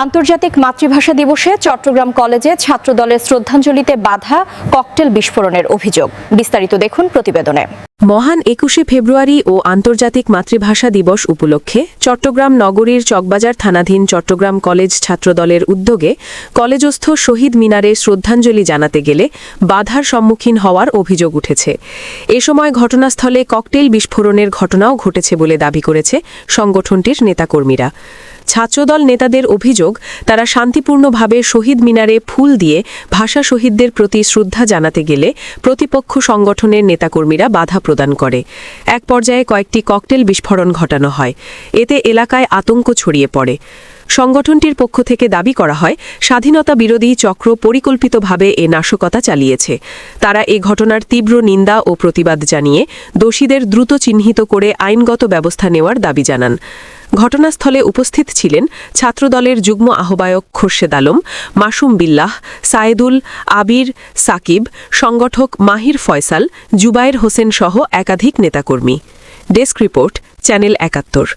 আন্তর্জাতিক মাতৃভাষা দিবসে চট্টগ্রাম কলেজে ছাত্রদলের শ্রদ্ধাঞ্জলিতে বাধা ককটেল বিস্ফোরণের অভিযোগ। বিস্তারিত দেখুন প্রতিবেদনে। মহান ২১শে ফেব্রুয়ারি ও আন্তর্জাতিক মাতৃভাষা দিবস উপলক্ষে চট্টগ্রাম নগরীর চকবাজার থানাধীন চট্টগ্রাম কলেজ ছাত্রদলের উদ্যোগে কলেজস্থ শহীদ মিনারে শ্রদ্ধাঞ্জলি জানাতে গেলে বাধার সম্মুখীন হওয়ার অভিযোগ উঠেছে। এ সময় ঘটনাস্থলে ককটেল বিস্ফোরণের ঘটনাও ঘটেছে বলে দাবি করেছে সংগঠনটির নেতাকর্মীরা। ছাত্রদল নেতাদের অভিযোগ, তারা শান্তিপূর্ণভাবে শহীদ মিনারে ফুল দিয়ে ভাষা শহীদদের প্রতি শ্রদ্ধা জানাতে গেলে প্রতিপক্ষ সংগঠনের নেতাকর্মীরা বাধা প্রদান করে। এক পর্যায়ে কয়েকটি ককটেল বিস্ফোরণ ঘটানো হয়। এতে এলাকায় আতঙ্ক ছড়িয়ে পড়ে। সংগঠনটির পক্ষ থেকে দাবি করা হয়, স্বাধীনতা বিরোধী চক্র পরিকল্পিতভাবে এ নাশকতা চালিয়েছে। তারা এ ঘটনার তীব্র নিন্দা ও প্রতিবাদ জানিয়ে দোষীদের দ্রুত চিহ্নিত করে আইনগত ব্যবস্থা নেওয়ার দাবি জানান। ঘটনাস্থলে উপস্থিত ছিলেন ছাত্রদলের যুগ্ম আহ্বায়ক খোরশেদ আলম, মাসুম বিল্লাহ, সায়েদুল, আবির, সাকিব, সংগঠক মাহির ফয়সাল, জুবায়ের হোসেন সহ একাধিক নেতাকর্মী। Desk report, channel ৭১।